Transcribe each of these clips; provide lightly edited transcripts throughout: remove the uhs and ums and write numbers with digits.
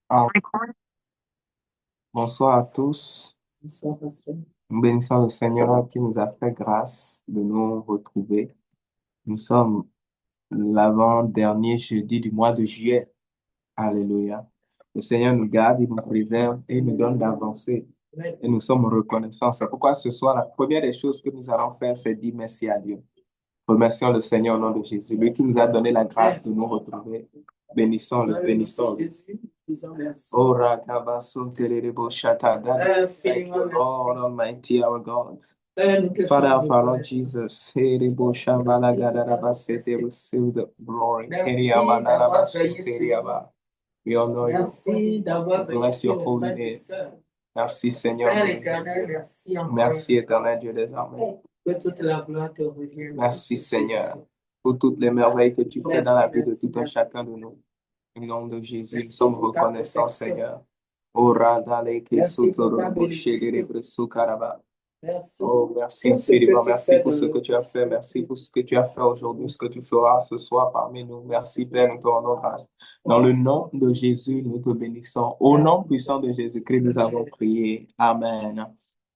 Ah, bonsoir à tous. Nous bénissons le Seigneur qui nous a fait grâce de nous retrouver. Nous sommes l'avant-dernier jeudi du mois de juillet. Alléluia. Le Seigneur nous garde, il nous préserve et il nous donne d'avancer. Et nous sommes reconnaissants. C'est pourquoi ce soir, la première des choses que nous allons faire, c'est dire merci à Dieu. Remercions le Seigneur au nom de Jésus, lui qui nous a donné la grâce de nous retrouver. Bénissons-le, bénissons-le. Oh, Rakabasun Terebo Shatada. Thank you, Lord Almighty, our God. Father of our Lord Jesus, Terebo Shambalagadarabasete, receive the glory. Teriamanarabasun Teriaba. We honor you. We bless your holy name. Merci Seigneur. Merci éternel Dieu des armées. Merci Seigneur pour toutes les merveilles que tu fais dans la vie de tout un chacun de nous. Au nom de Jésus, nous sommes reconnaissants Seigneur. Ora dale que sotoro boshegere bresu karaba. Oh, merci infiniment. Merci pour ce que tu as fait. Merci pour ce que tu as fait aujourd'hui, ce que tu feras ce soir parmi nous. Merci, Père, nous te rendons grâce. Dans le nom de Jésus, nous te bénissons. Au nom puissant de Jésus-Christ, nous avons prié. Amen.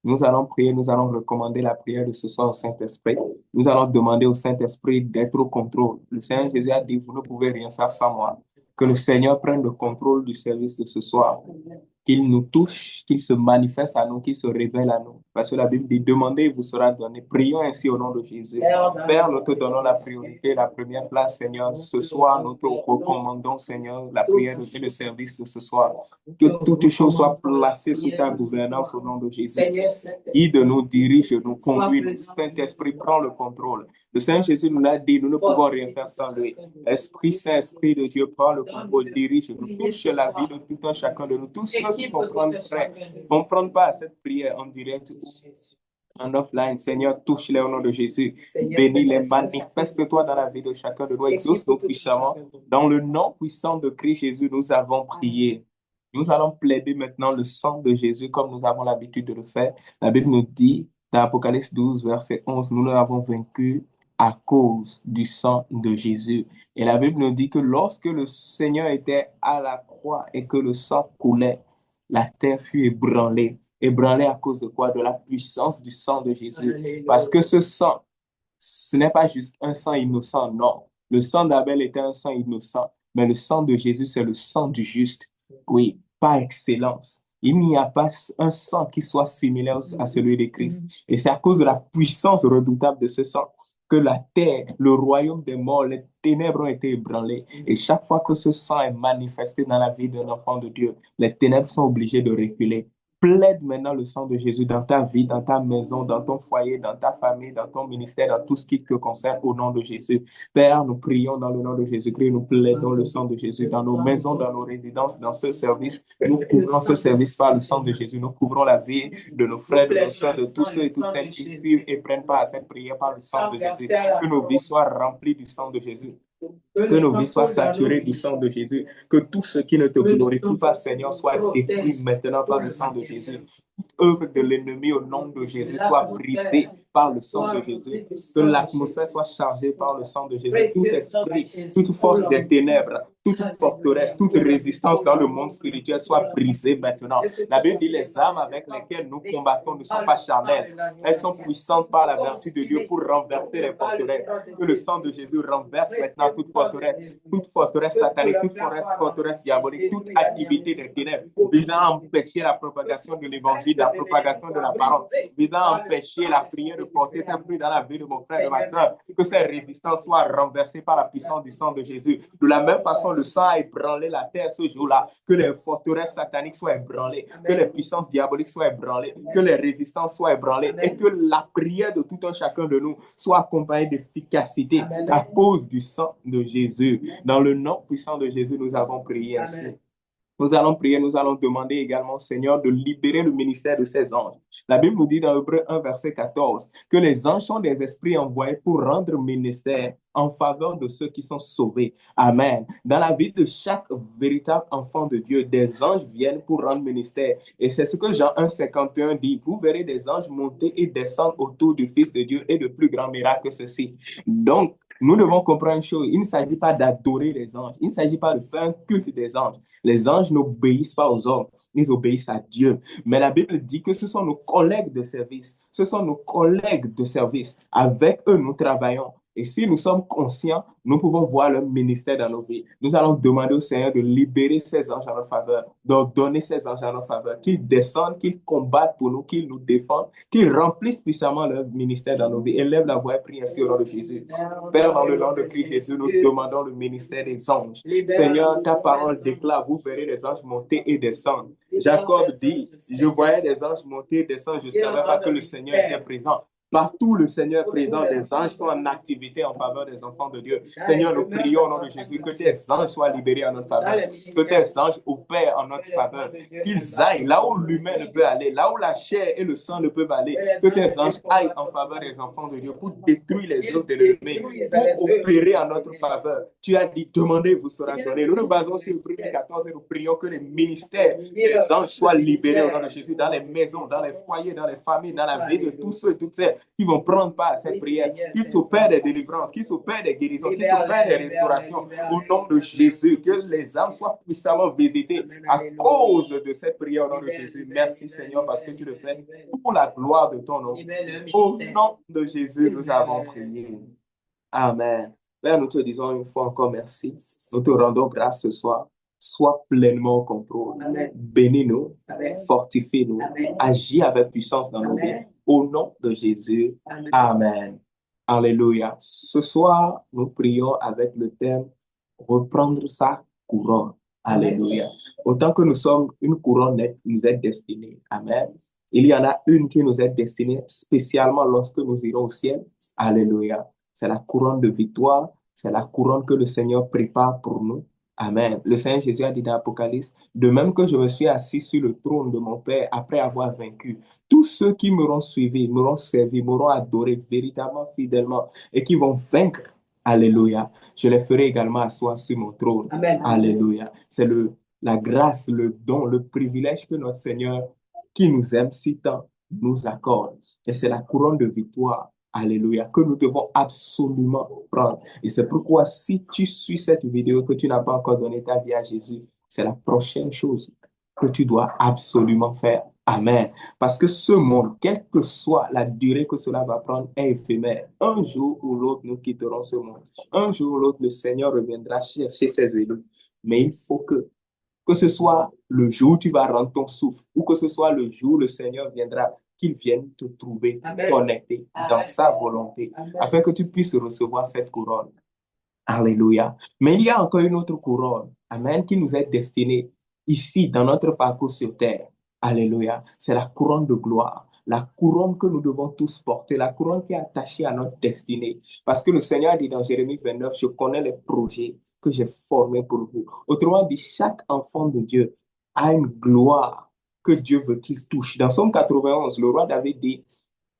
Nous allons prier, nous allons recommander la prière de ce soir au Saint-Esprit. Nous allons demander au Saint-Esprit d'être au contrôle. Le Seigneur Jésus a dit, vous ne pouvez rien faire sans moi. Que le Seigneur prenne le contrôle du service de ce soir, qu'il nous touche, qu'il se manifeste à nous, qu'il se révèle à nous. Parce que la Bible dit, demandez et vous sera donné. Prions ainsi au nom de Jésus. Père, nous te donnons la priorité, la première place, Seigneur. Ce soir, nous te recommandons, Seigneur, la prière et le service de ce soir. Que toutes choses soient placées sous ta gouvernance au nom de Jésus. Guide nous, dirige, nous conduit. Le Saint-Esprit prend le contrôle. Le Seigneur Jésus nous l'a dit, nous ne pouvons rien faire sans lui. Esprit Saint, Esprit de Dieu, prend le contrôle, dirige, nous touche la vie de tout un chacun de nous. Tous ceux qui comprennent pas cette prière en direct ou en offline, Seigneur, touche-les au nom de Jésus. Bénis-les, manifeste-toi dans la vie de chacun de nous, exauce-nous puissamment. Dans le nom puissant de Christ Jésus, nous avons prié. Nous allons plaider maintenant le sang de Jésus comme nous avons l'habitude de le faire. La Bible nous dit, dans Apocalypse 12, verset 11, nous l'avons vaincu à cause du sang de Jésus. Et la Bible nous dit que lorsque le Seigneur était à la croix et que le sang coulait, la terre fut ébranlée. Ébranlée à cause de quoi? De la puissance du sang de Jésus. Parce que ce sang, ce n'est pas juste un sang innocent, non. Le sang d'Abel était un sang innocent, mais le sang de Jésus, c'est le sang du juste. Oui, par excellence. Il n'y a pas un sang qui soit similaire à celui de Christ. Et c'est à cause de la puissance redoutable de ce sang que la terre, le royaume des morts, les ténèbres ont été ébranlées. Et chaque fois que ce sang est manifesté dans la vie d'un enfant de Dieu, les ténèbres sont obligées de reculer. Plaide maintenant le sang de Jésus dans ta vie, dans ta maison, dans ton foyer, dans ta famille, dans ton ministère, dans tout ce qui te concerne au nom de Jésus. Père, nous prions dans le nom de Jésus-Christ, nous plaidons le sang de Jésus dans nos maisons, dans nos résidences, dans ce service. Nous couvrons ce service par le sang de Jésus. Nous couvrons la vie de nos frères, de nos soeurs, de tous ceux et toutes celles qui suivent et prennent part à cette prière par le sang de Jésus. Que nos vies soient remplies du sang de Jésus. Que nos vies soient saturées du sang de Jésus. Que tout ce qui ne te glorifie pas, Seigneur, soit détruit maintenant par le sang de Jésus. Toute œuvre de l'ennemi au nom de Jésus soit brisée par le sang de Jésus. Que l'atmosphère soit chargée par le sang de Jésus. Tout esprit, toute force des ténèbres, toute forteresse, toute résistance dans le monde spirituel soit brisée maintenant. La Bible dit les armes avec lesquelles nous combattons ne sont pas charnelles. Elles sont puissantes par la vertu de Dieu pour renverser les forteresses. Que le sang de Jésus renverse maintenant toute forteresse satanique, toute forteresse diabolique, toute activité des ténèbres visant à empêcher la propagation de l'évangile, la propagation de la parole, visant à empêcher la prière de porter ses fruits dans la vie de mon frère et de ma soeur. Que ces résistances soient renversées par la puissance du sang de Jésus. De la même façon, le sang a ébranlé la terre ce jour-là. Que les forteresses sataniques soient ébranlées, que les puissances diaboliques soient ébranlées, que les résistances soient ébranlées et que la prière de tout un chacun de nous soit accompagnée d'efficacité à cause du sang de Jésus. Dans le nom puissant de Jésus, nous avons prié ainsi. Nous allons prier, nous allons demander également au Seigneur de libérer le ministère de ses anges. La Bible nous dit dans Hébreux 1, verset 14, que les anges sont des esprits envoyés pour rendre ministère en faveur de ceux qui sont sauvés. Amen. Dans la vie de chaque véritable enfant de Dieu, des anges viennent pour rendre ministère. Et c'est ce que Jean 1, 51 dit. Vous verrez des anges monter et descendre autour du Fils de Dieu et de plus grands miracles que ceci. Donc, Nous devons comprendre une chose, il ne s'agit pas d'adorer les anges, il ne s'agit pas de faire un culte des anges. Les anges n'obéissent pas aux hommes, ils obéissent à Dieu. Mais la Bible dit que ce sont nos collègues de service, ce sont nos collègues de service. Avec eux, nous travaillons. Et si nous sommes conscients, nous pouvons voir leur ministère dans nos vies. Nous allons demander au Seigneur de libérer ses anges en notre faveur, d'ordonner ses anges en notre faveur, qu'ils descendent, qu'ils combattent pour nous, qu'ils nous défendent, qu'ils remplissent puissamment leur ministère dans nos vies. Élève la voix et prie ainsi au nom de Jésus. Père, dans le nom de Christ Jésus, nous demandons le ministère des anges. Seigneur, ta parole déclare, vous verrez les anges monter et descendre. Jacob dit, je voyais des anges monter et descendre, je ne savais pas que le Seigneur était présent. Partout, le Seigneur est présent, des anges sont en activité en faveur des enfants de Dieu. Seigneur, nous prions au nom de Jésus que tes anges soient libérés en notre faveur, que tes anges opèrent en notre faveur, qu'ils aillent là où l'humain ne peut aller, là où la chair et le sang ne peuvent aller, que tes anges aillent en faveur des enfants de Dieu pour détruire les œuvres de l'ennemi, pour opérer en notre faveur. Tu as dit, demandez, vous sera donné. Nous nous basons sur le 1er 14 et nous prions que les ministères des anges soient libérés au nom de Jésus dans les maisons, dans les foyers, dans les familles, dans la vie de tous ceux et toutes celles qui vont prendre part à cette prière, qu'ils s'opèrent des délivrances, qu'ils s'opèrent des guérisons, qu'ils s'opèrent des restaurations au nom de Jésus, que les âmes soient puissamment visitées à cause de cette prière au nom de Jésus. Merci Seigneur parce que tu le fais pour la gloire de ton nom. Au nom de Jésus, nous avons prié. Amen. Père, nous te disons une fois encore merci. Nous te rendons grâce ce soir. Sois pleinement au contrôle. Bénis-nous, fortifie-nous, agis avec puissance dans nos vies. Au nom de Jésus. Amen. Alléluia. Ce soir, nous prions avec le thème reprendre sa couronne. Alléluia. Autant que nous sommes une couronne qui nous est destinée. Amen. Il y en a une qui nous est destinée spécialement lorsque nous irons au ciel. Alléluia. C'est la couronne de victoire. C'est la couronne que le Seigneur prépare pour nous. Amen. Le Seigneur Jésus a dit dans l'Apocalypse, de même que je me suis assis sur le trône de mon Père après avoir vaincu, tous ceux qui m'auront suivi, m'auront servi, m'auront adoré véritablement, fidèlement et qui vont vaincre. Alléluia. Je les ferai également asseoir sur mon trône. Amen. Alléluia. C'est la grâce, le don, le privilège que notre Seigneur, qui nous aime si tant, nous accorde. Et c'est la couronne de victoire. Alléluia, que nous devons absolument prendre. Et c'est pourquoi si tu suis cette vidéo, que tu n'as pas encore donné ta vie à Jésus, c'est la prochaine chose que tu dois absolument faire. Amen. Parce que ce monde, quelle que soit la durée que cela va prendre, est éphémère. Un jour ou l'autre, nous quitterons ce monde. Un jour ou l'autre, le Seigneur reviendra chercher ses élus. Mais il faut que ce soit le jour où tu vas rendre ton souffle, ou que ce soit le jour où le Seigneur viendra, qu'il vienne te trouver connecté dans sa volonté, afin que tu puisses recevoir cette couronne. Alléluia. Mais il y a encore une autre couronne, amen, qui nous est destinée ici, dans notre parcours sur terre. Alléluia. C'est la couronne de gloire. La couronne que nous devons tous porter, la couronne qui est attachée à notre destinée. Parce que le Seigneur dit dans Jérémie 29, je connais les projets que j'ai formés pour vous. Autrement dit, chaque enfant de Dieu a une gloire que Dieu veut qu'il touche. Dans Somme 91, le roi David dit,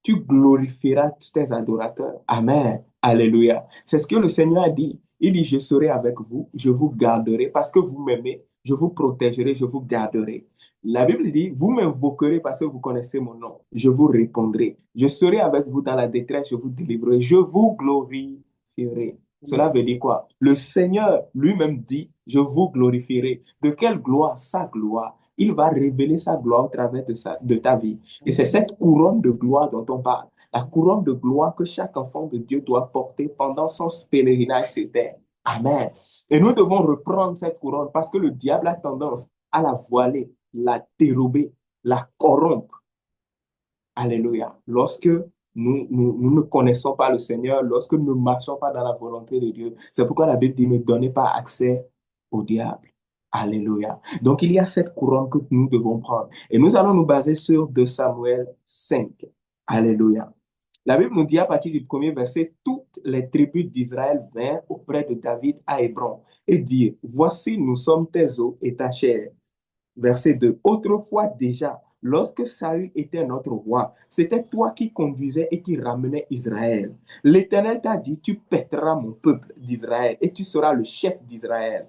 tu glorifieras tes adorateurs. Amen. Alléluia. C'est ce que le Seigneur a dit. Il dit, je serai avec vous, je vous garderai parce que vous m'aimez, je vous protégerai, je vous garderai. La Bible dit, vous m'invoquerez parce que vous connaissez mon nom. Je vous répondrai. Je serai avec vous dans la détresse, je vous délivrerai. Je vous glorifierai. Cela veut dire quoi? Le Seigneur lui-même dit, je vous glorifierai. De quelle gloire? Sa gloire. Il va révéler sa gloire au travers de ta vie. Et c'est cette couronne de gloire dont on parle. La couronne de gloire que chaque enfant de Dieu doit porter pendant son pèlerinage sur terre. Amen. Et nous devons reprendre cette couronne parce que le diable a tendance à la voiler, la dérober, la corrompre. Alléluia. Lorsque nous ne connaissons pas le Seigneur, lorsque nous ne marchons pas dans la volonté de Dieu, c'est pourquoi la Bible dit ne donnez pas accès au diable. Alléluia. Donc, il y a cette couronne que nous devons prendre. Et nous allons nous baser sur 2 Samuel 5. Alléluia. La Bible nous dit à partir du premier verset, toutes les tribus d'Israël vinrent auprès de David à Hébron et dirent, voici, nous sommes tes os et ta chair. Verset 2. Autrefois déjà, lorsque Saül était notre roi, c'était toi qui conduisais et qui ramenais Israël. L'Éternel t'a dit, tu pèteras mon peuple d'Israël et tu seras le chef d'Israël.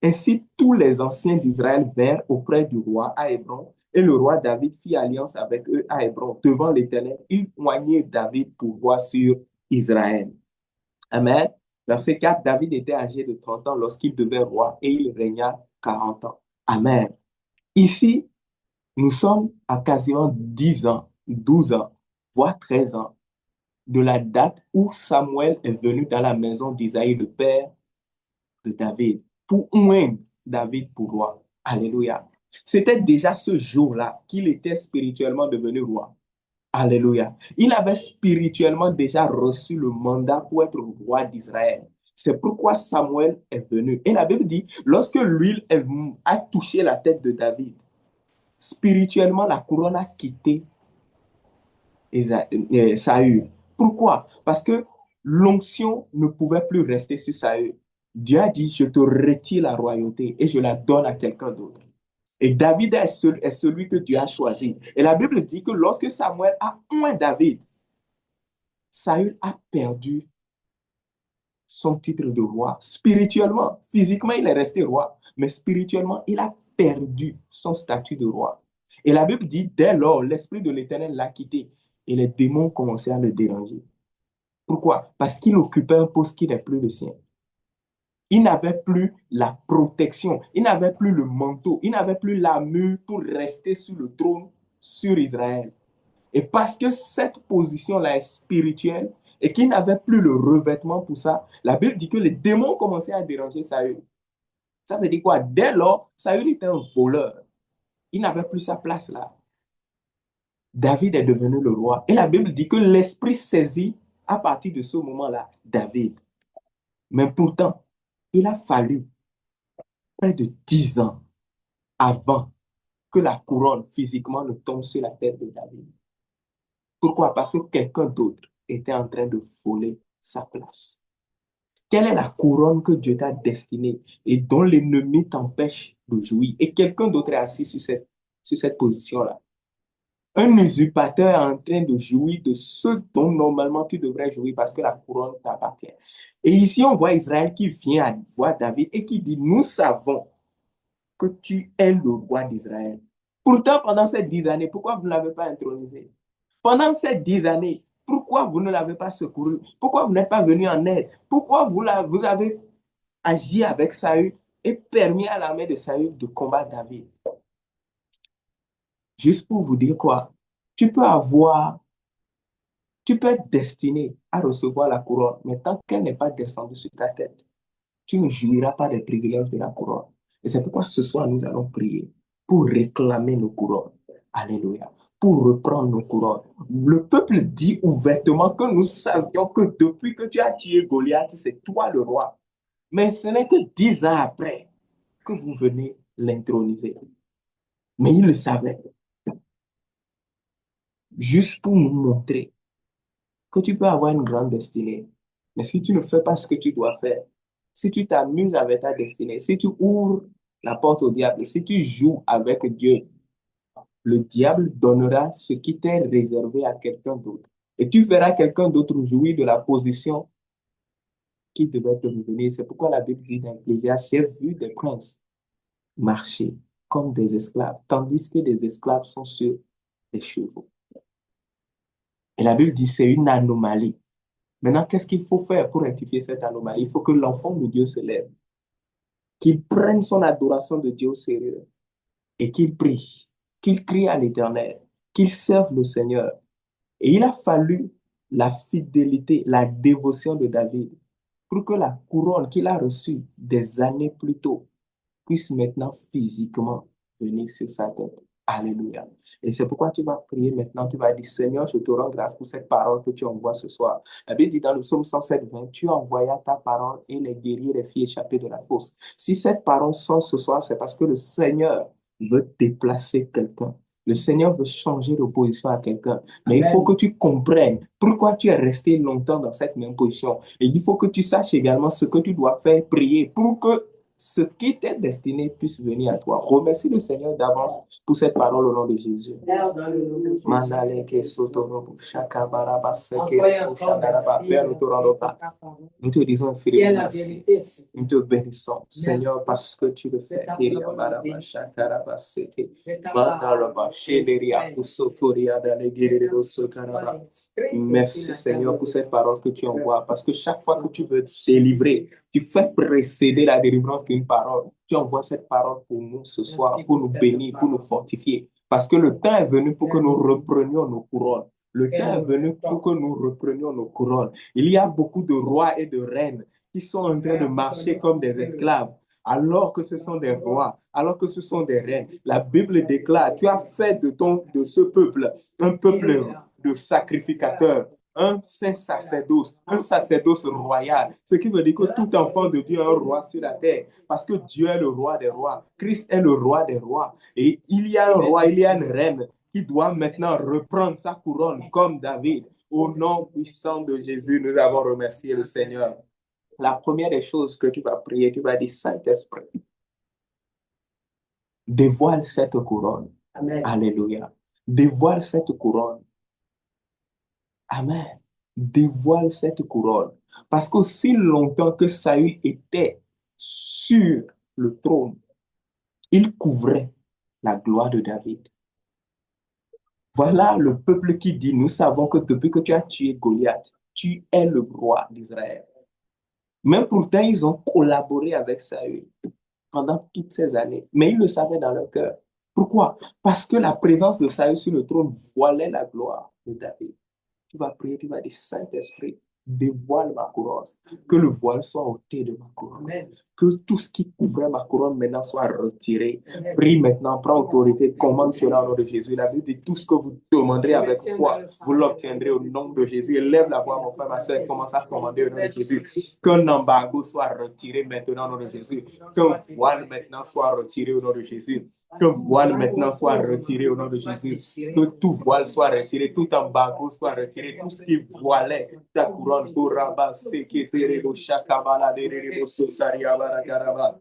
Ainsi, tous les anciens d'Israël vinrent auprès du roi à Hébron, et le roi David fit alliance avec eux à Hébron devant l'Éternel. Il oignait David pour roi sur Israël. Amen. Verset 4, David était âgé de 30 ans lorsqu'il devint roi et il régna 40 ans. Amen. Ici, nous sommes à quasiment 10 ans, 12 ans, voire 13 ans de la date où Samuel est venu dans la maison d'Isaïe, le père de David, pour oindre David pour roi. Alléluia. C'était déjà ce jour-là qu'il était spirituellement devenu roi. Alléluia. Il avait spirituellement déjà reçu le mandat pour être roi d'Israël. C'est pourquoi Samuel est venu. Et la Bible dit, lorsque l'huile a touché la tête de David, spirituellement, la couronne a quitté Saül. Pourquoi? Parce que l'onction ne pouvait plus rester sur Saül. Dieu a dit, je te retire la royauté et je la donne à quelqu'un d'autre. Et David est celui que Dieu a choisi. Et la Bible dit que lorsque Samuel a oint David, Saül a perdu son titre de roi spirituellement. Physiquement, il est resté roi, mais spirituellement, il a perdu son statut de roi. Et la Bible dit, dès lors, l'Esprit de l'Éternel l'a quitté et les démons commençaient à le déranger. Pourquoi? Parce qu'il occupait un poste qui n'est plus le sien. Il n'avait plus la protection, il n'avait plus le manteau, il n'avait plus l'armure pour rester sur le trône sur Israël. Et parce que cette position-là est spirituelle et qu'il n'avait plus le revêtement pour ça, la Bible dit que les démons commençaient à déranger Saül. Ça veut dire quoi? Dès lors, Saül était un voleur. Il n'avait plus sa place là. David est devenu le roi. Et la Bible dit que l'Esprit saisit à partir de ce moment-là David. Mais pourtant, il a fallu près de 10 ans avant que la couronne physiquement ne tombe sur la tête de David. Pourquoi? Parce que quelqu'un d'autre était en train de voler sa place. Quelle est la couronne que Dieu t'a destinée et dont l'ennemi t'empêche de jouir? Et quelqu'un d'autre est assis sur cette position-là. Un usurpateur est en train de jouir de ce dont normalement tu devrais jouir parce que la couronne t'appartient. Et ici, on voit Israël qui vient voir David et qui dit, nous savons que tu es le roi d'Israël. Pourtant, pendant ces 10 années, pourquoi vous ne l'avez pas intronisé? Pendant ces 10 années, pourquoi vous ne l'avez pas secouru? Pourquoi vous n'êtes pas venu en aide? Pourquoi vous avez agi avec Saül et permis à l'armée de Saül de combattre David? Juste pour vous dire quoi? Tu peux être destiné à recevoir la couronne, mais tant qu'elle n'est pas descendue sur ta tête, tu ne jouiras pas des privilèges de la couronne. Et c'est pourquoi ce soir, nous allons prier pour réclamer nos couronnes. Alléluia. Pour reprendre nos couronnes. Le peuple dit ouvertement que nous savions que depuis que tu as tué Goliath, c'est toi le roi. Mais ce n'est que 10 ans après que vous venez l'introniser. Mais il le savait. Juste pour nous montrer que tu peux avoir une grande destinée. Mais si tu ne fais pas ce que tu dois faire, si tu t'amuses avec ta destinée, si tu ouvres la porte au diable, si tu joues avec Dieu, le diable donnera ce qui t'est réservé à quelqu'un d'autre. Et tu feras quelqu'un d'autre jouir de la position qui devait te revenir. C'est pourquoi la Bible dit dans Ecclésiaste, j'ai vu des princes marcher comme des esclaves, tandis que des esclaves sont sur des chevaux. Et la Bible dit, c'est une anomalie. Maintenant, qu'est-ce qu'il faut faire pour rectifier cette anomalie? Il faut que l'enfant de Dieu se lève, qu'il prenne son adoration de Dieu au sérieux et qu'il prie, qu'il crie à l'Éternel, qu'il serve le Seigneur. Et il a fallu la fidélité, la dévotion de David pour que la couronne qu'il a reçue des années plus tôt puisse maintenant physiquement venir sur sa tête. Alléluia. Et c'est pourquoi tu vas prier maintenant, tu vas dire, Seigneur, je te rends grâce pour cette parole que tu envoies ce soir. La Bible dit dans le psaume 107, 20, tu envoyas ta parole et les guerriers, les filles échappées de la fosse. Si cette parole sort ce soir, c'est parce que le Seigneur veut déplacer quelqu'un. Le Seigneur veut changer de position à quelqu'un. Mais il faut que tu comprennes pourquoi tu es resté longtemps dans cette même position. Et il faut que tu saches également ce que tu dois faire, prier pour que ce qui t'est destiné puisse venir à toi. Remercie le Seigneur d'avance pour cette parole au nom de Jésus. Mandaleke sotorobo shakabaraba sekere shadaraba. Père, nous te rendons grâce. Nous te disons infiniment merci. Nous te bénissons, Seigneur, parce que tu le fais. Iriabaraba shakaraba seke. Mandalaba shederia kusotoria dalegere sotaraba. Merci, Seigneur, pour cette parole que tu envoies. Parce que chaque fois que tu veux délivrer, tu fais précéder la délivrance d'une parole. Tu envoies cette parole pour nous ce soir, pour nous bénir, pour nous fortifier. Parce que le temps est venu pour que nous reprenions nos couronnes. Le temps est venu pour que nous reprenions nos couronnes. Il y a beaucoup de rois et de reines qui sont en train de marcher comme des esclaves, alors que ce sont des rois, alors que ce sont des reines. La Bible déclare, tu as fait de ce peuple un peuple de sacrificateurs, un saint sacerdoce, un sacerdoce royal. Ce qui veut dire que tout enfant de Dieu est un roi sur la terre, parce que Dieu est le roi des rois. Christ est le roi des rois. Et il y a un roi, il y a une reine qui doit maintenant reprendre sa couronne comme David. Au nom puissant de Jésus, nous avons remercié le Seigneur. La première des choses que tu vas prier, tu vas dire, Saint-Esprit, dévoile cette couronne. Amen. Alléluia. Dévoile cette couronne. Amen. Dévoile cette couronne. Parce qu'aussi longtemps que Saül était sur le trône, il couvrait la gloire de David. Voilà le peuple qui dit, nous savons que depuis que tu as tué Goliath, tu es le roi d'Israël. Mais pourtant, ils ont collaboré avec Saül pendant toutes ces années. Mais ils le savaient dans leur cœur. Pourquoi? Parce que la présence de Saül sur le trône voilait la gloire de David. Tu vas prier, tu vas dire, Saint-Esprit, dévoile ma couronne. Que le voile soit ôté de ma couronne. Amen. Que tout ce qui couvrait ma couronne maintenant soit retiré. Amen. Prie maintenant, prends autorité, commande cela au nom de Jésus. La Bible dit, tout ce que vous demanderez avec foi, vous l'obtiendrez au nom de Jésus. Élève la voix, mon frère, ma soeur, commence à commander au nom de Jésus. Qu'un embargo soit retiré maintenant au nom de Jésus. Qu'un voile maintenant soit retiré au nom de Jésus. Que voile maintenant soit retiré au nom de Jésus. Que tout voile soit retiré, tout embargo soit retiré, tout ce qui voilait ta couronne pour ramasser qui terebo chakabala derebo sosariabara garaba.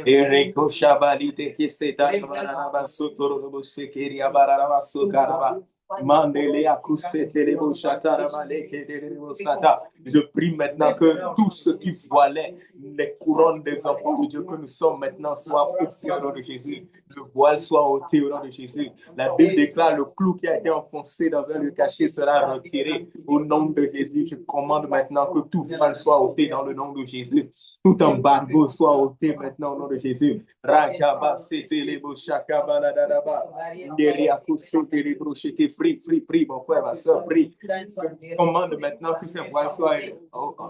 Ereko shabalite qui s'est abaraba sotorobo sekeria baraba sokaraba. Mandele akusete lebo shataraba leke derebo sata. Je prie maintenant que tout ce qui voilait les couronnes des enfants de Dieu que nous sommes maintenant soit ôté au nom de Jésus. Le voile soit ôté au nom de Jésus. La Bible déclare le clou qui a été enfoncé dans un lieu caché sera retiré au nom de Jésus. Je commande maintenant que tout voile soit ôté dans le nom de Jésus. Tout embargo soit ôté maintenant au nom de Jésus. Rakaba sete lebo shakaba la dadaba. Deriaku sete lebo shete. Prie, mon frère, ma soeur, prie. Commande maintenant que ces voiles soient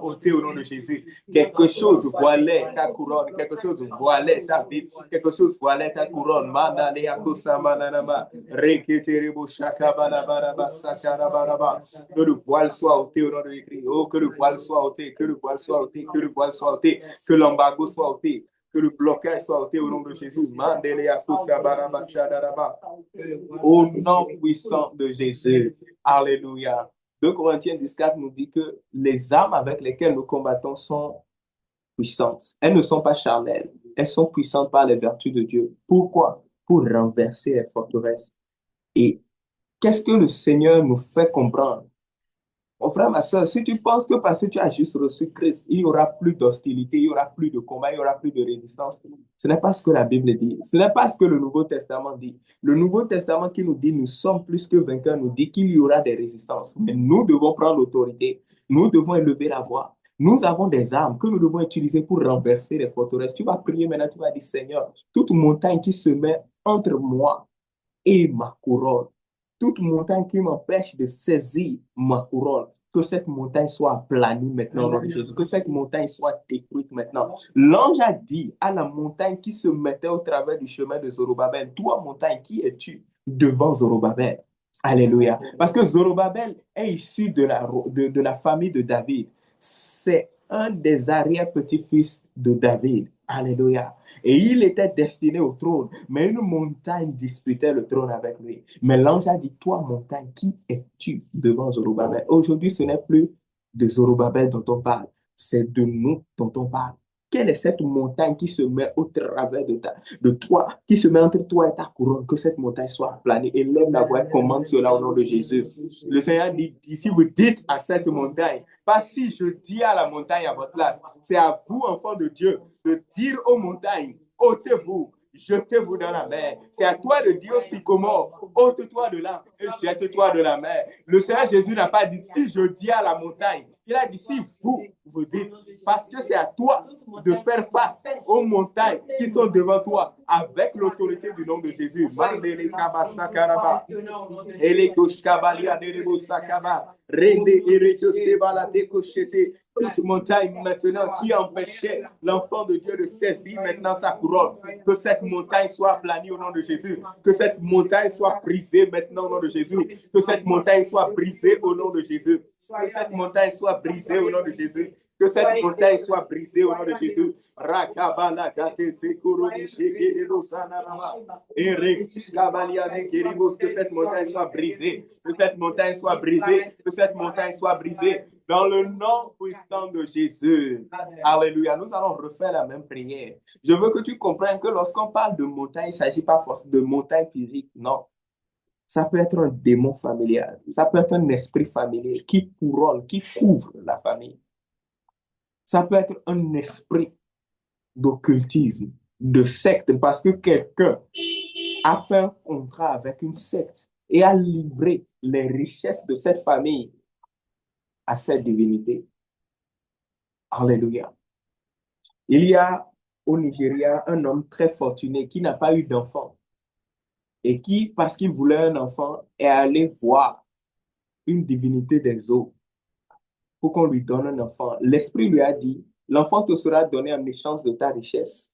ôtés au nom de Jésus. Quelque chose voilait ta couronne, quelque chose voilait ta vie, quelque chose voilait ta couronne. Mandale akusa mananama, reketerebo shakabanabaraba sakarabaraba. Que le voile soit ôté au nom de Jésus. Oh, que le voile soit ôté, que le voile soit ôté, que le voile soit ôté, que l'embargo soit ôté. Que le blocage soit ôté au nom de Jésus. Mandele akusa baraba shadaraba. Au nom puissant de Jésus. Alléluia. 2 Corinthiens 10:4 nous dit que les armes avec lesquelles nous combattons sont puissantes. Elles ne sont pas charnelles. Elles sont puissantes par les vertus de Dieu. Pourquoi? Pour renverser les forteresses. Et qu'est-ce que le Seigneur nous fait comprendre? Mon frère, ma soeur, si tu penses que parce que tu as juste reçu Christ, il n'y aura plus d'hostilité, il n'y aura plus de combat, il n'y aura plus de résistance, ce n'est pas ce que la Bible dit. Ce n'est pas ce que le Nouveau Testament dit. Le Nouveau Testament qui nous dit nous sommes plus que vainqueurs nous dit qu'il y aura des résistances. Mais nous devons prendre l'autorité. Nous devons élever la voix. Nous avons des armes que nous devons utiliser pour renverser les forteresses. Tu vas prier maintenant, tu vas dire, Seigneur, toute montagne qui se met entre moi et ma couronne, toute montagne qui m'empêche de saisir ma couronne, que cette montagne soit aplanie maintenant au nom de Jésus, que cette montagne soit détruite maintenant. L'ange a dit à la montagne qui se mettait au travers du chemin de Zorobabel, toi montagne, qui es-tu devant Zorobabel? Alléluia. Parce que Zorobabel est issu de la famille de David. C'est un des arrière-petits-fils de David. Alléluia. Et il était destiné au trône, mais une montagne disputait le trône avec lui. Mais l'ange a dit, toi, montagne, qui es-tu devant Zorobabel? Aujourd'hui, ce n'est plus de Zorobabel dont on parle, c'est de nous dont on parle. quelle est cette montagne qui se met au travers de toi, qui se met entre toi et ta couronne, que cette montagne soit planée. Élève la voix et commande cela au nom de Jésus. Le Seigneur dit, si vous dites à cette montagne, pas si je dis à la montagne à votre place, c'est à vous, enfants de Dieu, de dire aux montagnes, ôtez-vous, jetez-vous dans la mer. C'est à toi de dire au sycomore, ôte-toi de là et jette-toi de la mer. Le Seigneur Jésus n'a pas dit si je dis à la montagne. Il a dit si vous dites, parce que c'est à toi de faire face aux montagnes qui sont devant toi avec l'autorité du nom de Jésus. Toute montagne maintenant qui empêchait l'enfant de Dieu de saisir maintenant sa couronne, que cette montagne soit aplanie au nom de Jésus, que cette montagne soit brisée maintenant au nom de Jésus, que cette montagne soit brisée au nom de Jésus, que cette montagne soit brisée au nom de Jésus, que cette montagne soit brisée au nom de Jésus. Que cette montagne soit brisée, que cette montagne soit brisée, que cette montagne soit brisée. Dans le nom puissant de Jésus. Alléluia. Nous allons refaire la même prière. Je veux que tu comprennes que lorsqu'on parle de montagne, il ne s'agit pas forcément de montagne physique. Non. Ça peut être un démon familial. Ça peut être un esprit familier qui couronne, qui couvre la famille. Ça peut être un esprit d'occultisme, de secte, parce que quelqu'un a fait un contrat avec une secte et a livré les richesses de cette famille à cette divinité. Alléluia. Il y a au Nigeria un homme très fortuné qui n'a pas eu d'enfant et qui, parce qu'il voulait un enfant, est allé voir une divinité des eaux pour qu'on lui donne un enfant. L'esprit lui a dit, l'enfant te sera donné en échange de ta richesse.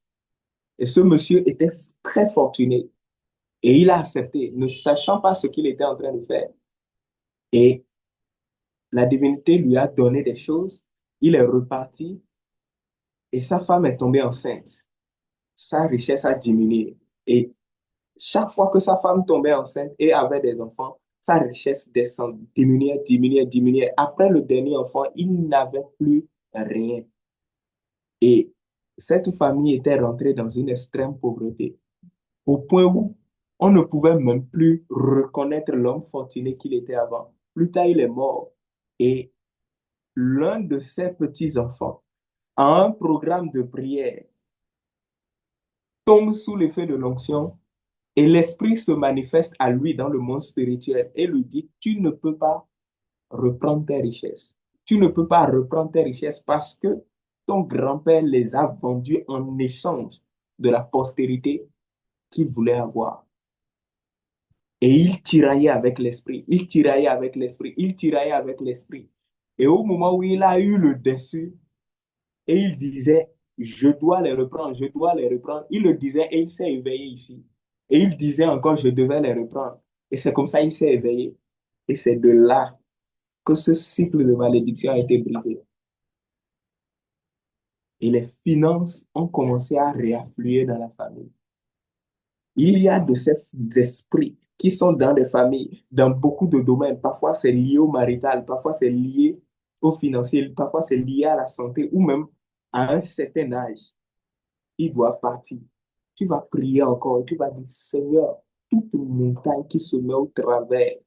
Et ce monsieur était très fortuné et il a accepté, ne sachant pas ce qu'il était en train de faire. Et la divinité lui a donné des choses, il est reparti et sa femme est tombée enceinte. Sa richesse a diminué. Et chaque fois que sa femme tombait enceinte et avait des enfants, sa richesse descendait, diminuait, diminuait, diminuait. Après le dernier enfant, il n'avait plus rien. Et cette famille était rentrée dans une extrême pauvreté, au point où on ne pouvait même plus reconnaître l'homme fortuné qu'il était avant. Plus tard, il est mort. Et l'un de ses petits-enfants a un programme de prière, tombe sous l'effet de l'onction et l'esprit se manifeste à lui dans le monde spirituel et lui dit, tu ne peux pas reprendre tes richesses. Tu ne peux pas reprendre tes richesses parce que ton grand-père les a vendues en échange de la postérité qu'il voulait avoir. Et il tiraillait avec l'esprit, il tiraillait avec l'esprit, il tiraillait avec l'esprit. Et au moment où il a eu le dessus, et il disait, je dois les reprendre, je dois les reprendre. Il le disait et il s'est éveillé ici. Et il disait encore, je devais les reprendre. Et c'est comme ça qu'il s'est éveillé. Et c'est de là que ce cycle de malédiction a été brisé. Et les finances ont commencé à réaffluer dans la famille. Il y a de ces esprits qui sont dans des familles, dans beaucoup de domaines. Parfois, c'est lié au marital, parfois, c'est lié au financier, parfois, c'est lié à la santé ou même à un certain âge. Ils doivent partir. Tu vas prier encore, tu vas dire, Seigneur, toute montagne qui se met au travers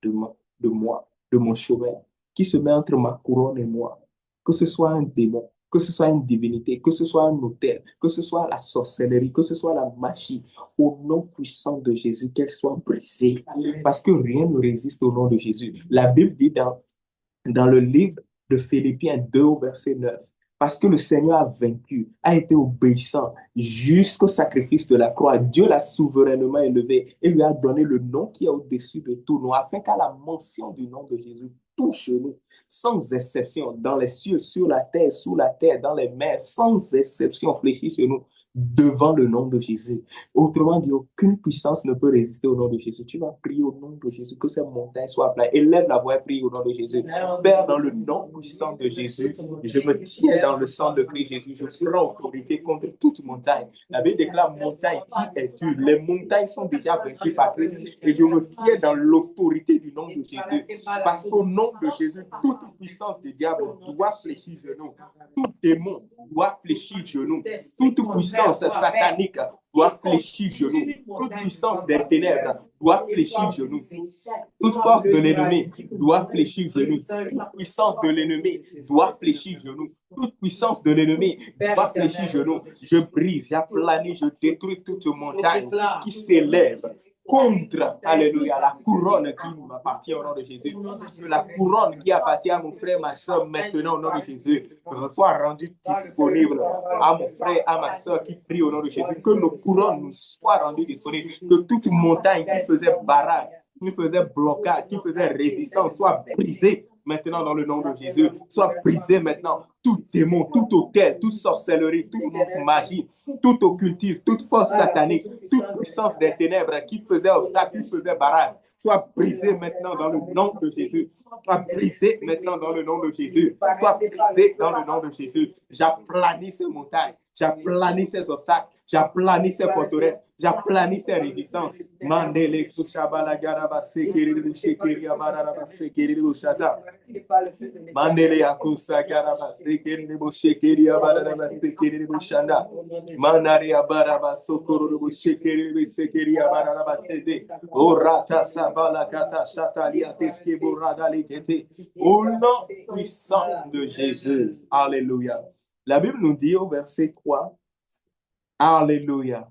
de moi, de mon chemin, qui se met entre ma couronne et moi, que ce soit un démon, que ce soit une divinité, que ce soit un autel, que ce soit la sorcellerie, que ce soit la magie, au nom puissant de Jésus, qu'elle soit brisée. Parce que rien ne résiste au nom de Jésus. La Bible dit dans le livre de Philippiens 2 au verset 9, parce que le Seigneur a vaincu, a été obéissant jusqu'au sacrifice de la croix. Dieu l'a souverainement élevé et lui a donné le nom qui est au-dessus de tout nom, afin qu'à la mention du nom de Jésus, tout genou, sans exception, dans les cieux, sur la terre, sous la terre, dans les mers, sans exception, fléchisse sur nous, devant le nom de Jésus. Autrement dit, aucune puissance ne peut résister au nom de Jésus. Tu vas prier au nom de Jésus, que ces montagnes soient plates. Élève la voix et prie au nom de Jésus. Père, dans le nom puissant de Jésus, je me tiens dans le sang de Christ Jésus. Je prends autorité contre toute montagne. La Bible déclare montagne, qui es-tu? Les montagnes sont déjà vaincues par Christ. Et je me tiens dans l'autorité du nom de Jésus. Parce qu'au nom de Jésus, toute puissance du diable doit fléchir genou. Tout démon doit fléchir genou. Toute puissance satanique doit fléchir genou. Toute puissance des ténèbres doit fléchir genou. Toute force de l'ennemi doit fléchir genou. Toute puissance de l'ennemi doit fléchir genou. Toute puissance de l'ennemi doit fléchir genou. Je brise, j'aplanis, je détruis toute montagne qui s'élève contre, alléluia, la couronne qui m'appartient au nom de Jésus. Que la couronne qui appartient à mon frère, ma soeur, maintenant au nom de Jésus, soit rendue disponible à mon frère, à ma soeur qui prie au nom de Jésus. Que nos couronnes nous soient rendues disponibles. Que toute montagne qui faisait barrage, qui faisait blocage, qui faisait résistance soit brisée maintenant dans le nom de Jésus. Soit brisé maintenant tout démon, tout autel, toute sorcellerie, toute magie, tout occultisme, toute force satanique, toute puissance des ténèbres qui faisait obstacle, qui faisait barrage. Soit brisé maintenant dans le nom de Jésus. Soit brisé maintenant dans le nom de Jésus. Soit brisé dans le nom de Jésus. J'aplanis ces montagnes. J'aplanis ces obstacles. J'aplanis ces forteresses. J'aplanis ces résistances. Mandele kushabala garaba sekiri shekiri abaraba sekiri ushata. Mandele yakusa garaba sekiri shekiri abaraba sekiri ushanda. Manari abaraba sokoro shekiri sekiri abaraba tede. Orata sabala kata shatalia teski buradali kete. Au nom puissant de Jésus. Alléluia. La Bible nous dit au verset 3, Alléluia.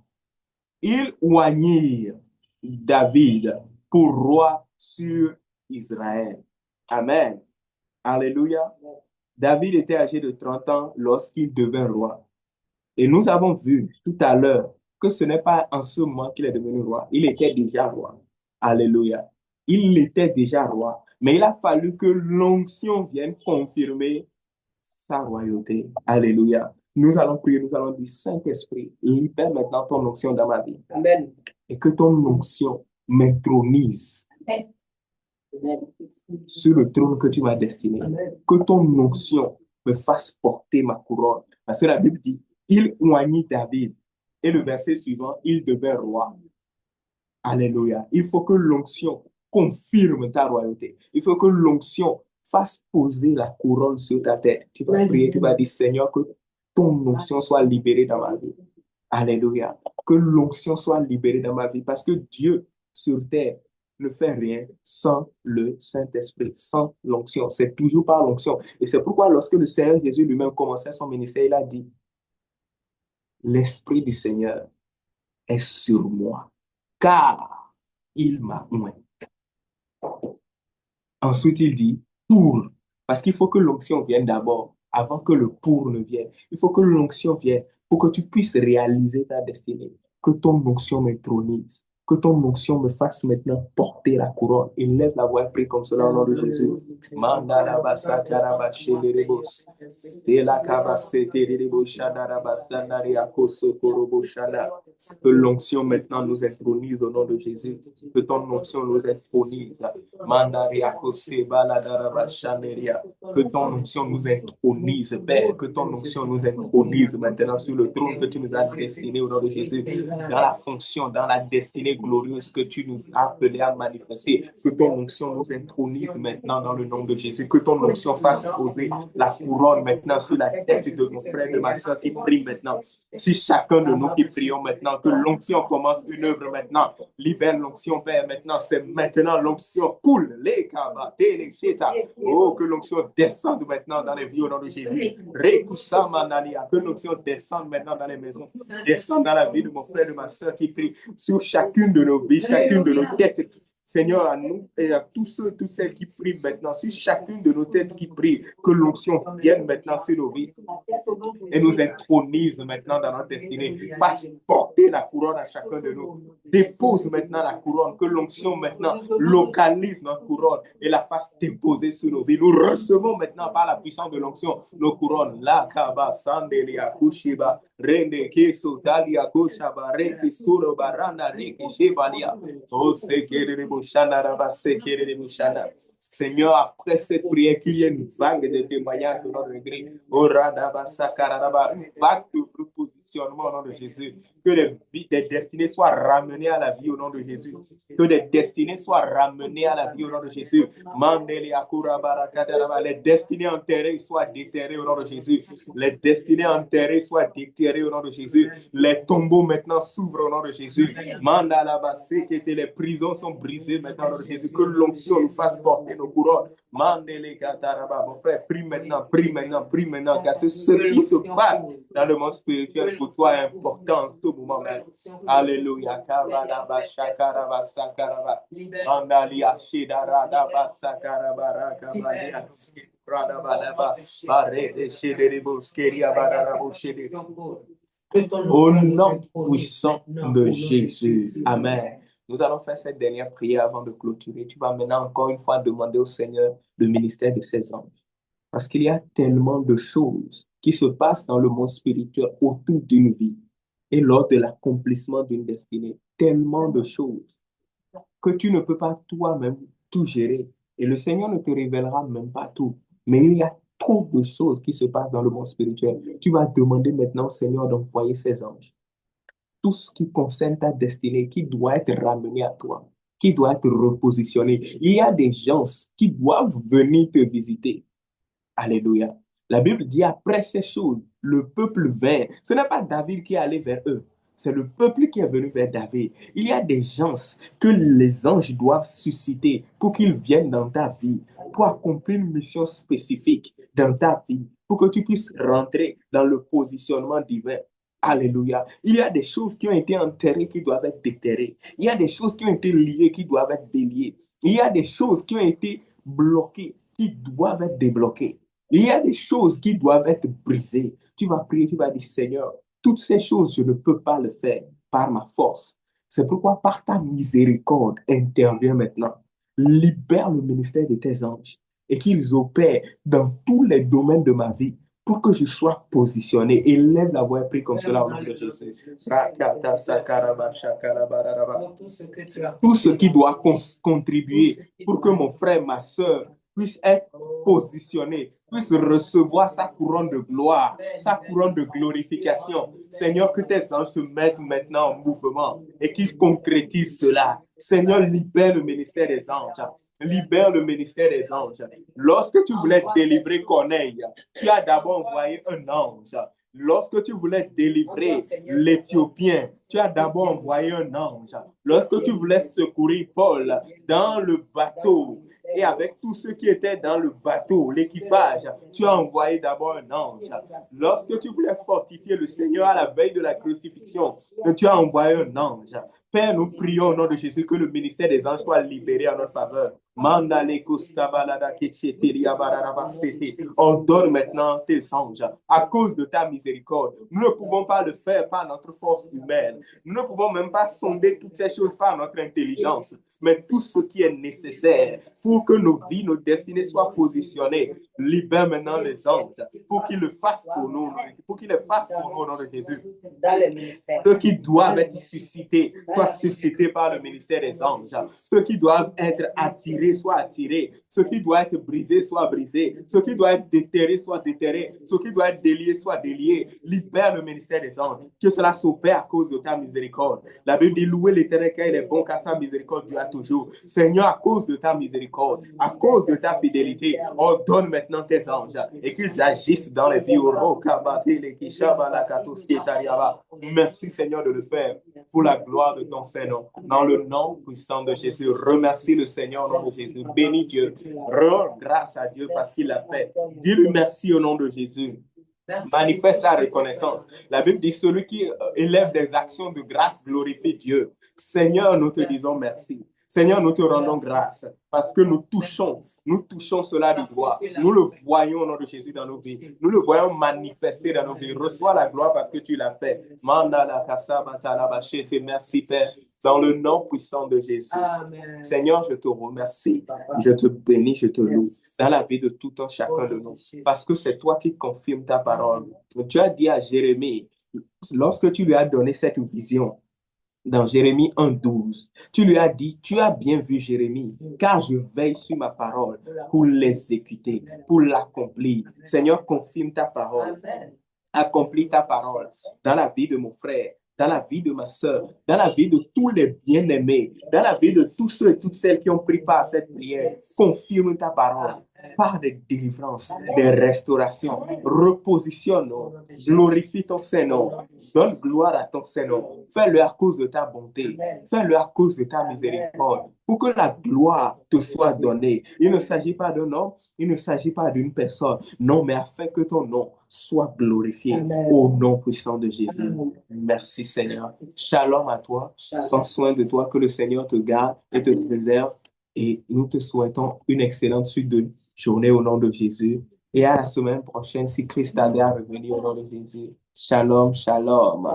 Ils oignirent David pour roi sur Israël. Amen. Alléluia. David était âgé de 30 ans lorsqu'il devint roi. Et nous avons vu tout à l'heure que ce n'est pas en ce moment qu'il est devenu roi. Il était déjà roi. Alléluia. Il était déjà roi. Mais il a fallu que l'onction vienne confirmer sa royauté. Alléluia. Nous allons prier, nous allons dire, Saint-Esprit, libère maintenant ton onction dans ma vie. Amen. Et que ton onction m'intronise sur le trône que tu m'as destiné. Amen. Que ton onction me fasse porter ma couronne. Parce que la Bible dit, il oignit David. Et le verset suivant, il devint roi. Alléluia. Il faut que l'onction confirme ta royauté. Il faut que l'onction fasse poser la couronne sur ta tête. Tu vas prier, tu vas dire, Seigneur, que ton onction soit libérée dans ma vie. Alléluia. Que l'onction soit libérée dans ma vie. Parce que Dieu, sur terre, ne fait rien sans le Saint-Esprit, sans l'onction. C'est toujours par l'onction. Et c'est pourquoi lorsque le Seigneur Jésus lui-même commençait son ministère, il a dit, l'Esprit du Seigneur est sur moi, car il m'a oint. Ensuite, il dit, pour, parce qu'il faut que l'onction vienne d'abord, avant que le pour ne vienne. Il faut que l'onction vienne pour que tu puisses réaliser ta destinée, que ton onction m'intronise, que ton onction me fasse maintenant porter la couronne. Élève la voix et prie comme cela au nom de Jésus. Que l'onction maintenant nous intronise au nom de Jésus. Que ton onction nous intronise. Que ton onction nous intronise, Père. Que ton onction nous intronise maintenant sur le trône que tu nous as destiné au nom de Jésus. Dans la fonction, dans la destinée glorieuse que tu nous as appelé à manifester. Que ton onction nous intronise maintenant dans le nom de Jésus. Que ton onction fasse poser la couronne maintenant sur la tête de mon frère, de ma soeur qui prie maintenant. Sur chacun de nous qui prions maintenant. Que l'onction commence une œuvre maintenant. Libère l'onction, Père, maintenant. C'est maintenant l'onction coule. Oh, que l'onction descende maintenant dans les vies au nom de Jésus. Que l'onction descende maintenant dans les maisons. Descende dans la vie de mon frère, de ma soeur qui prie. Sur chacune de nos vies, chacune de nos têtes. Seigneur, à nous et à tous ceux, toutes celles qui prient maintenant, sur chacune de nos têtes qui prient, que l'onction vienne maintenant sur nos vies et nous intronise maintenant dans notre destinée. Passe porter la couronne à chacun de nous. Dépose maintenant la couronne, que l'onction maintenant localise notre couronne et la fasse déposer sur nos vies. Nous recevons maintenant par la puissance de l'onction nos couronnes. La kaba sandelia kushiba Rende keso dalia kosha bareke suro baranda reke shebalia. Oh, sekere de bushana raba sekere de bushana. Seigneur, après cette prière, qu'il y ait une vague de témoignages de notre gré. Oh, radaba sakaraba, une vague de repositionnement au nom de Jésus. Que des destinées soient ramenées à la vie au nom de Jésus. Que des destinées soient ramenées à la vie au nom de Jésus. Mandeli akura barakadaraba. Les destinées enterrées soient déterrées au nom de Jésus. Les destinées enterrées soient déterrées au nom de Jésus. Les tombeaux maintenant s'ouvrent au nom de Jésus. Mandalaba, c'est que les prisons sont brisées maintenant au nom de Jésus. Que l'onction nous fasse porter nos couronnes. Mandele kataraba. Mon frère, prie maintenant, prie maintenant, prie maintenant. Car ce qui se passe dans le monde spirituel pour toi est important en tout moment même. Alléluia. Kabalaba, shakaraba, sakaraba. Mandalia, shidaradaba, sakaraba, rakabalia. Radabalaba, barede, shederibo, skeria, bararabo, shederibo. Au nom puissant de Jésus. Amen. Nous allons faire cette dernière prière avant de clôturer. Tu vas maintenant encore une fois demander au Seigneur le ministère de ses anges. Parce qu'il y a tellement de choses qui se passent dans le monde spirituel autour d'une vie et lors de l'accomplissement d'une destinée. Tellement de choses que tu ne peux pas toi-même tout gérer. Et le Seigneur ne te révélera même pas tout. Mais il y a trop de choses qui se passent dans le monde spirituel. Tu vas demander maintenant au Seigneur d'envoyer ses anges. Tout ce qui concerne ta destinée, qui doit être ramené à toi, qui doit être repositionné. Il y a des gens qui doivent venir te visiter. Alléluia. La Bible dit après ces choses, le peuple vint. Ce n'est pas David qui est allé vers eux. C'est le peuple qui est venu vers David. Il y a des gens que les anges doivent susciter pour qu'ils viennent dans ta vie, pour accomplir une mission spécifique dans ta vie, pour que tu puisses rentrer dans le positionnement divin. Alléluia. Il y a des choses qui ont été enterrées qui doivent être déterrées. Il y a des choses qui ont été liées qui doivent être déliées. Il y a des choses qui ont été bloquées qui doivent être débloquées. Il y a des choses qui doivent être brisées. Tu vas prier, tu vas dire, Seigneur, toutes ces choses, je ne peux pas le faire par ma force. C'est pourquoi, par ta miséricorde, interviens maintenant. Libère le ministère de tes anges et qu'ils opèrent dans tous les domaines de ma vie pour que je sois positionné. Élève la voix et prie comme cela au nom de Jésus. Tout ce qui doit contribuer pour que mon frère, ma soeur, puisse être positionné, puisse recevoir sa couronne de gloire, sa couronne de glorification. Seigneur, que tes anges se mettent maintenant en mouvement et qu'ils concrétisent cela. Seigneur, libère le ministère des anges. Libère le ministère des anges. Lorsque tu voulais délivrer Corneille, tu as d'abord envoyé un ange. Lorsque tu voulais délivrer l'Éthiopien, tu as d'abord envoyé un ange. Lorsque tu voulais secourir Paul dans le bateau et avec tous ceux qui étaient dans le bateau, l'équipage, tu as envoyé d'abord un ange. Lorsque tu voulais fortifier le Seigneur à la veille de la crucifixion, tu as envoyé un ange. Père, nous prions au nom de Jésus que le ministère des anges soit libéré en notre faveur. On donne maintenant tes anges à cause de ta miséricorde. Nous ne pouvons pas le faire par notre force humaine. Nous ne pouvons même pas sonder toutes ces choses par notre intelligence. Mais tout ce qui est nécessaire pour que nos vies, nos destinées soient positionnées, libère maintenant les anges pour qu'ils le fassent pour nous, pour qu'ils le fassent pour nous au nom de Jésus. Ceux qui doivent être suscités, soient suscités par le ministère des anges. Ceux qui doivent être attirés, soient attirés. Ceux qui doivent être brisés, soient brisés. Ceux qui doivent être déterrés, soient déterrés. Ceux qui doivent être déliés, soient déliés. Libère le ministère des anges. Que cela s'opère à cause de ta miséricorde. La Bible dit, louez l'Éternel car il est bon, car sa miséricorde dure toujours. Seigneur, à cause de ta miséricorde, à cause de ta fidélité, ordonne maintenant tes anges et qu'ils agissent dans les vies. Merci Seigneur de le faire pour la gloire de ton Saint-Nom. Dans le nom puissant de Jésus, remercie le Seigneur au nom de Jésus. Bénis Dieu. Rends grâce à Dieu parce qu'il l'a fait. Dis-lui merci au nom de Jésus. Manifeste la reconnaissance. La Bible dit, celui qui élève des actions de grâce glorifie Dieu. Seigneur, nous te disons merci. Seigneur, nous te rendons grâce parce que nous touchons cela du doigt. Nous le voyons au nom de Jésus dans nos vies. Nous le voyons manifester dans nos vies. Reçois la gloire parce que tu l'as fait. Merci Père, dans le nom puissant de Jésus. Amen. Seigneur, je te remercie. Je te bénis, je te loue dans la vie de tout un chacun de nous parce que c'est toi qui confirmes ta parole. Tu as dit à Jérémie, lorsque tu lui as donné cette vision, dans Jérémie 1:12, tu lui as dit, tu as bien vu Jérémie, car je veille sur ma parole pour l'exécuter, pour l'accomplir. Seigneur, confirme ta parole. Accomplis ta parole dans la vie de mon frère, dans la vie de ma soeur, dans la vie de tous les bien-aimés, dans la vie de tous ceux et toutes celles qui ont pris part à cette prière. Confirme ta parole par des délivrances, des restaurations. Repositionne-nous. Glorifie ton Saint-Nom. Donne gloire à ton Saint-Nom. Fais-le à cause de ta bonté. Fais-le à cause de ta miséricorde. Pour que la gloire te soit donnée. Il ne s'agit pas d'un homme, il ne s'agit pas d'une personne. Non, mais afin que ton nom soit glorifié. Amen. Au nom puissant de Jésus. Amen. Merci Seigneur. Shalom à toi. Prends soin de toi, que le Seigneur te garde et te préserve. Et nous te souhaitons une excellente suite de journée au nom de Jésus. Et à la semaine prochaine, si Christ tarde à revenir au nom de Jésus. Shalom, shalom.